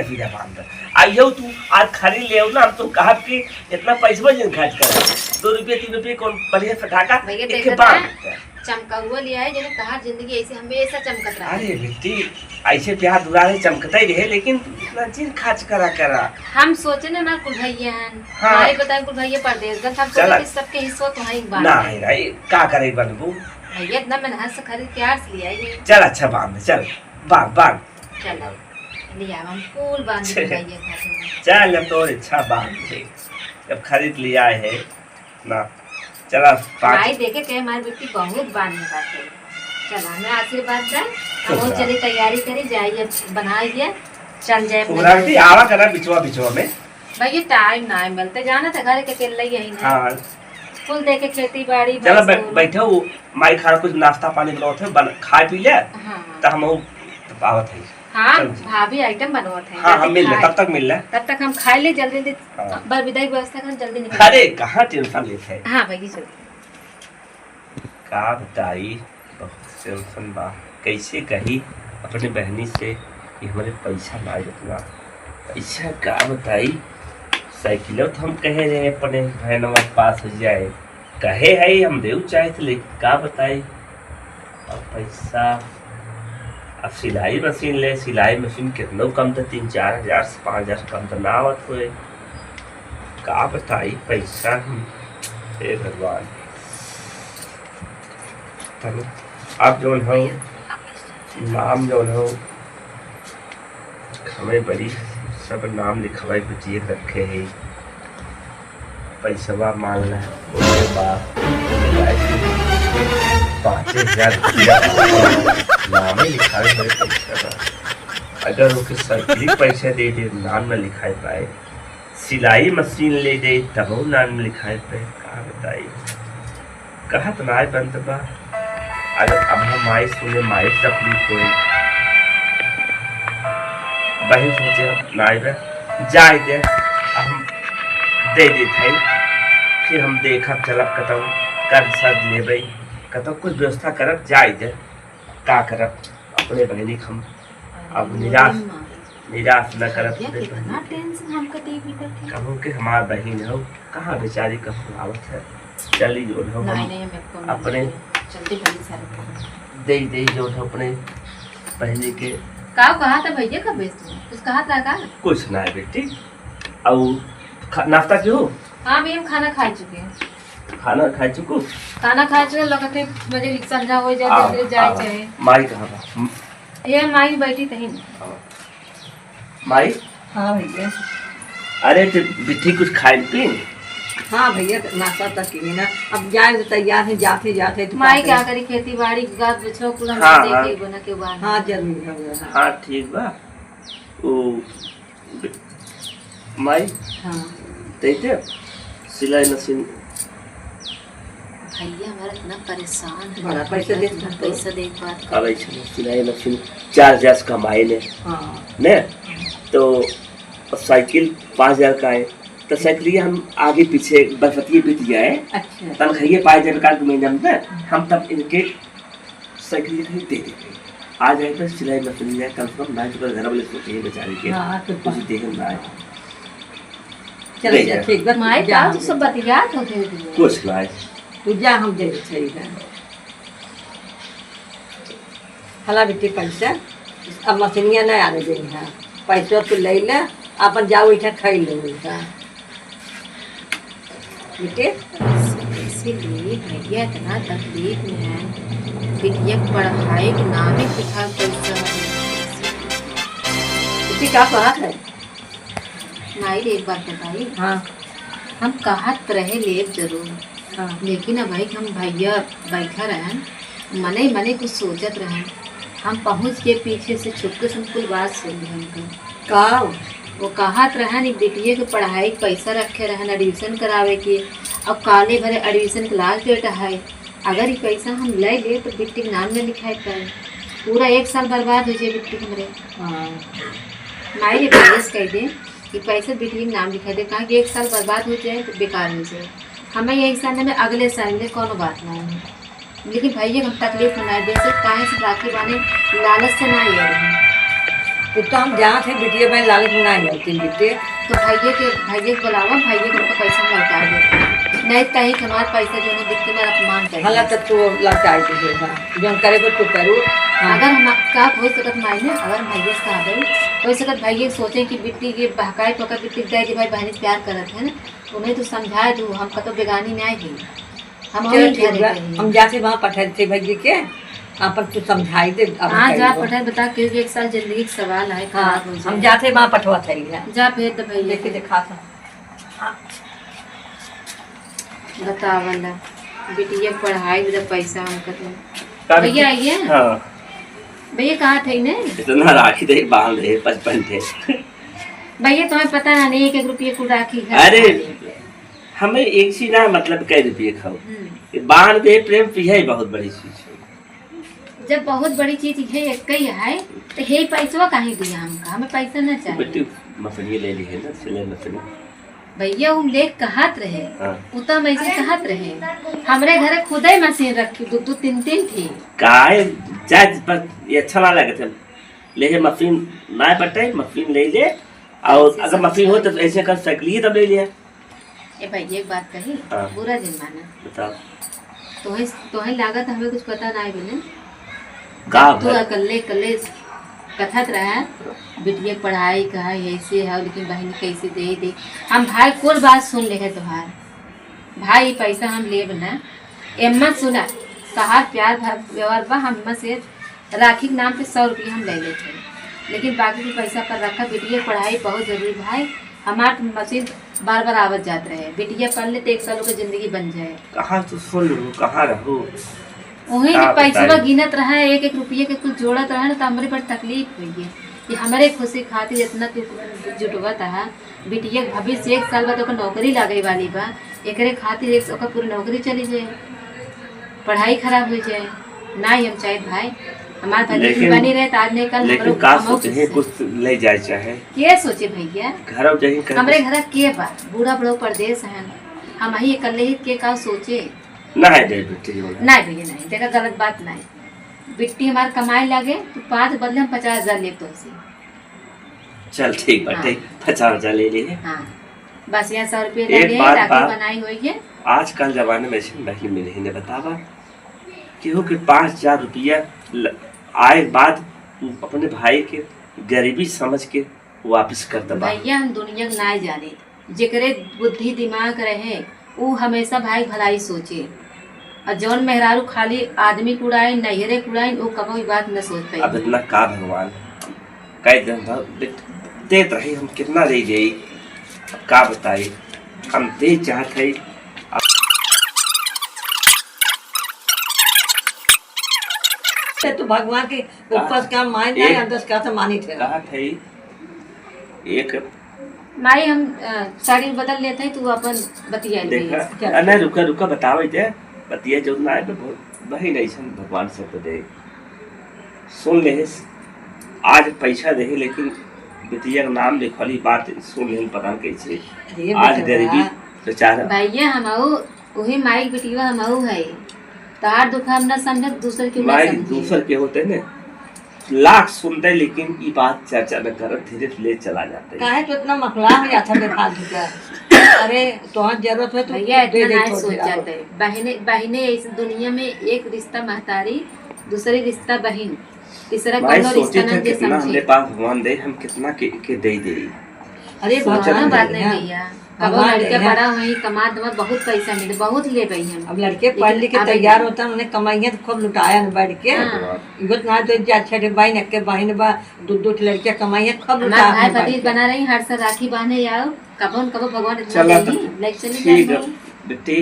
हीरा बांध आइयो तू आज खरीद ले ना। हम तो कहा कि इतना पैसा जिन खर्च कर 2 रुपये 3 रुपये कौन बढ़िया फटाका एक बांध चमका हुआ लिया है जिन्हें कहा जिंदगी ऐसे हमेशा चमकत रहा। अरे बेटी ऐसे प्यार दुलारे चमकता ही रहे लेकिन इतना चीज खर्च करा हम सोचे ना कुल भैया हाँ। हमारे बताए कुल भैया परदेश गए हम सोचे कि सबके हिस्सा तुम्हारी बात ना है भाई का करे बनबू भैया इतना मेहनत से खरीद प्यार से लिया ये। चल अच्छा बांध चल बांध चलो लिया हम फूल बांध के भैया खाते चल अब तो इच्छा बांध दे जब खरीद लिया है ना। चला भाई देखे के हमारी बेटी बहुत बांधने बाटे। चला मैं आशीर्वाद दें हम चली तैयारी करी जाइए बनाइए चल जाए पूरा भी आवा करा बिचवा में भैया टाइम ना मिलते जाना था घर के अकेले यही ना। हां फूल देखे खेती बाड़ी चलो बैठो माई खाना कुछ नाश्ता पानी बनाओ खा पी ले। हां तो हम आवत है। हाँ भाभी आइटम बनवाते हैं। हाँ हम मिल ले तब तक हम खाए ले जल्दी हाँ। बस विदाई व्यवस्था कर जल्दी निकल। अरे कहाँ टेंशन लेते हैं। हाँ भैया चल का बताई बहुत टेंशन बा कैसे कही अपने बहनी से कि हमारे पैसा ला इतना पैसा का बताई साइकिल तो हम कहे रहे अपने बहन के पास हो जाए कहे है हम देव चाहे थे लेकिन का बताई अब पैसा अब सिलाई मशीन कितना कम था 3-4 हज़ार से 5 हज़ार कम तो ना आवत हुए का बताई पैसा हे भगवान। अब जो हो नाम जो हो हमें बड़ी सब नाम लिखवाई बचिए रखे है पैसा मांगना है उसके बाद 5,000 नाम ही लिखाए बड़े पैसा अगर वो सरकारी पैसा दे दे नाम न लिखाए पाए सिलाई मशीन ले दे तब वो नाम में लिखाए पाए कहा बताई कहा तो ना बंद बा। अगर अब हम माई सुने माई तकलीफ हुई बहन सोचे नाई जाए दे हम दे देते फिर हम देखा चलब कतौ कर सद लेबै कतौ कुछ व्यवस्था करब जाए दे का करब अपने बहनी हम अब निराश न करब कहूँ कि हमार बहन हो कहाँ बेचारी कब आवत है चली जो हो अपने दे जो हो अपने बहनी के कहा था भैया कब कुछ कहा था का कुछ ना है बेटी और नाश्ता क्यों। हाँ भैया हम खाना खा चुके हैं। खाना खा चुको खाना खा चुके लगते बजे रिक्शा जा हो जाए जाए माई कहाँ बा ये माई बैठी तही माई। हाँ भैया अरे तो बिट्ठी कुछ खाए पी। हाँ भैया नाश्ता तक की ना अब जाए तो तैयार है जाते जाते तो माई क्या करी खेती बाड़ी गाछ बिछो कुल हम हाँ, देखे बना के बाहर। हाँ जरूर है। हाँ ठीक बा ओ माई हाँ देते सिलाई मशीन भैया हमारा इतना परेशान है बड़ा पैसा देख बात अब ऐसे सिलाई मशीन 4,000 कमाए ने हाँ ने तो साइकिल 5,000 का है तो साइकिल हम आगे पीछे बरफती बीत जाए अच्छा तनखाइए 5,000 का महीना में हम तब इनके साइकिल दे देंगे आ जाए तो सिलाई मशीन जाए कम से कम ना तो घर वाले सोचे हैं बेचारे के हाँ तो कुछ देखे ना आए चलो ठीक बात माई का तो सब बतिया तो दे दिए कुछ ना आए पूजा हम दे सही है हला बेटी पैसा अब मशीनिया नहीं आने देंगे हाँ पैसा तो ले ले अपन जाओ इतना खाई लो बेटा बेटे इसीलिए भैया इतना तकलीफ में है बिटिया पढ़ाई के नाम ही लिखा पैसा बेटी क्या कहा है माई एक बात बताई हाँ हम कहत रहे लेब जरूर हाँ लेकिन अब हम भैया बैठा रहन मने कुछ सोचत रहन हम पहुँच के पीछे से छुपके से कुल बात सुन ली हमको का वो कहत रहन बेटिए के पढ़ाई पैसा रखे रहन एडमिशन करावे के अब काले भरे एडमिशन के लाल डेट है अगर ये पैसा हम ले ले तो बेटी के नाम में लिखाए पाए पूरा 1 साल बर्बाद हो जाए बेटी हमारे। हाँ माई ने प्रयास कह दे कि पैसा बेटी के नाम लिखा दे कहा कि 1 साल बर्बाद हो जाए तो बेकार हो जाए हमें यही साल में अगले साल में कोनो बात ना है लेकिन भैया हम तकलीफ ना दे से काहे से राखी बाने लालच से ना ये तो हम जहाँ थे बिटिया बहन लालच में नहीं लगती बिटिया। तो भाइये के बुलावा, भाइये के उनका पैसा हम लौटा देते, नहीं कहीं कि हमारा पैसा जो है दिखते मेरा अपमान करें। हला तक तो लौटाई दीजिए जो करे को तो करूँ। अगर हम का हो सकत मायने अगर भाइये से कहा गई हो सकत भाइये सोचे कि बिट्टी के बहकाई पकड़ बिट्टी दे कि भाई बहन प्यार करत है ना, उन्हें तो समझाए दू हम कतो बेगानी नहीं है, हम चलो वही ठीक घरे बा, रही। हम जाके वहाँ पठाए थे भैया के अपन तू समझाई दे। अब हाँ करी जा वो। पढ़ाई बता क्योंकि एक साल जिंदगी का सवाल है, हाँ खराब हो हम जाए। जाते वहाँ पठवा थे जा भेज दे भैया लेके दिखा था। बतावला बिटिया के पढ़ाई में पैसा हम कर का भैया आइए। हाँ भैया कहाँ थे ने इतना राखी दे बांध दे 55 थे। भैया तुम्हें पता ना नहीं 1 रुपये को राखी है। अरे हमें एक चीज ना मतलब कई रुपये खाओ हम्म। ये बांध दे प्रेम तो यही बहुत बड़ी चीज है। जब बहुत बड़ी चीज है एक ही है तो हे पैसा काहे दिया हमका, हमें पैसा ना चाहिए। बेटी मफनी ले ली है ना सिले मफनी। भैया हम ले कहत रहे हाँ उतना ऐसे कहत रहे हमरे घरे खुद ही मशीन रखी 2-2 3-3 थी। काय जाज पर ये अच्छा ना लगे थे ले मफिन ना पटे मफिन ले ले और अगर मफिन हो तो ऐसे कर सकली तब ले लिया। ए भैया एक बात कही हाँ। पूरा दिन माना बताओ तोहे लागत हमें कुछ पता ना है का तू अकेले कथत रहा बिटिया के पढ़ाई का है ऐसे है लेकिन बहन कैसे दे हम भाई कोई बात सुन ले है तुम्हार भाई पैसा हम ले बना एम्मा सुना कहा प्यार व्यवहार बा हम से राखी के नाम पे 100 रुपये हम ले लेते लेकिन बाकी के पैसा पर रखा बिटिया की पढ़ाई बहुत जरूरी भाई हमार मशीन बार बार आवत जात रहे बिटिया पढ़ ले तो 1 सालों की जिंदगी बन जाए। कहाँ तो सुन लो कहाँ रहो वही का पैसा बताई? गिनत रहा 1-1 रुपये के कुछ जोड़त रहा ना तो हमारे बड़ी तकलीफ हुई है कि हमारे खुशी खातिर इतना तू जुटवत है बिटिया के भविष्य 1 साल बाद ओकर नौकरी लागे वाली बा एकरे खातिर एक ओकर पूरी नौकरी चली जाए पढ़ाई खराब हो जाए ना ही हम चाहे भाई हमारे भतीजी लेकिन- बनी रहे तो आज नहीं कल लेकिन हमरो का हमो सोचे है कुछ ले जाए चाहे के सोचे भैया घर जही कर हमरे घर के बा बूढ़ा बड़ो परदेश है हम ही अकेले ही के का सोचे ना है दे बेटी बोला नहीं भैया नहीं देखा गलत बात नहीं बिट्टी हमारे कमाए लगे तो 5 बदले हम 50,000 ले तो से चल ठीक बाटे 50,000 ले लिए हाँ बस यहाँ 100 रुपये ले एक लिए बात राखी बात- बनाई हुई है। आजकल जमाने में ऐसे नहीं मिले ही ने बतावा केहू के 5,000 रुपया आए बाद अपने भाई के गरीबी समझ के वापस कर दबा। भैया हम दुनिया के ना जाने जेकरे बुद्धि दिमाग रहे वो हमेशा भाई भलाई सोचे और जौन मेहरारू खाली आदमी कुड़ाए नहरे कुड़ाए वो कभी बात न सोच अब पाई। इतना का भगवान कई दिन देत रही हम कितना दे जाई अब का बताई हम दे चाहत है तो भगवान के ऊपर का मान जाए अंदर का तो मानी थे। कहा थे एक माई हम साड़ी बदल लेते हैं तू अपन बतिया देखा चल। नहीं रुका रुका बतावे दे बतिया जो ना है वही नहीं सन भगवान से तो दे सुन ले आज पैसा दे लेकिन बिटिया का नाम लिखवाली बात सुन ले पता नहीं कैसे अरे आज बेटा, गरीबी बेचारा भैया हम वही माई बिटिया हम है तार दुख हम न समझ दूसरे की ना माई समझे। दूसर के होते ने लाख सुनते लेकिन ये बात चर्चा में कर धीरे धीरे चला जाता है। काहे तो इतना मखला हो जाता बेफालतू का। अरे तो जरूरत है तो भैया दे इतना दे ना छोड़ सोच दे। जाते बहने बहने इस दुनिया में एक रिश्ता महतारी दूसरी रिश्ता बहन तीसरा भाई कोनो सोचे रिश्ता थे न दे कितना हमने समझे। पास भगवान दे हम कितना के दे दे अरे सोचा कोनो भगवान बात दे नहीं दिया। भैया अब भगवान लड़के दे दिया। बड़ा हुई कमा दमा बहुत पैसा मिले बहुत ले गई हम अब लड़के पढ़ लिख के लेकिन तैयार अब- होता है उन्हें कमाइए तो खूब लुटाया न बैठ के हाँ। इगो ना तो जा छठे बहन के बहन बा दो लड़कियां कमाइए खूब हमारे लुटा भाई भतीज बना रही हर साल राखी बांधे आओ कबो भगवान इतना चला देही, तो लाइक चली ठीक है जाए बेटी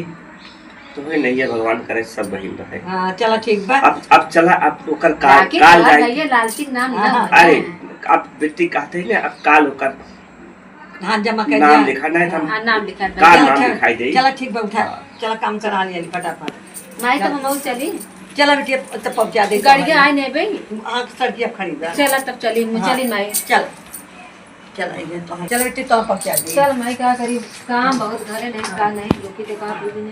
तुम्हें नहीं है भगवान करे सब बहिन रहे हाँ चलो ठीक बा अब चला अब ओकर काल राखी काल कहा जाए भैया लालची के नाम हाँ, ना हाँ, होता अरे है। अब बेटी कहते हैं ना अब काल ओकर हाँ जमा कर नाम दिया लिखाना है हाँ हम नाम लिखा का था नाम चलो, दिखाई दे चलो ठीक बा उठा चलो काम करा लिया फटाफट माई तो हम चली चलो बेटी तो पहुंचा दे गाड़ियाँ आए नहीं भाई आँख सड़की अब खड़ी बा चला तब चली हाँ। चली माई चल चलो बेटी तो पहुंचा दे चल माई क्या करी काम बहुत घरे नहीं का नहीं रुकी तो कहा पूरी नहीं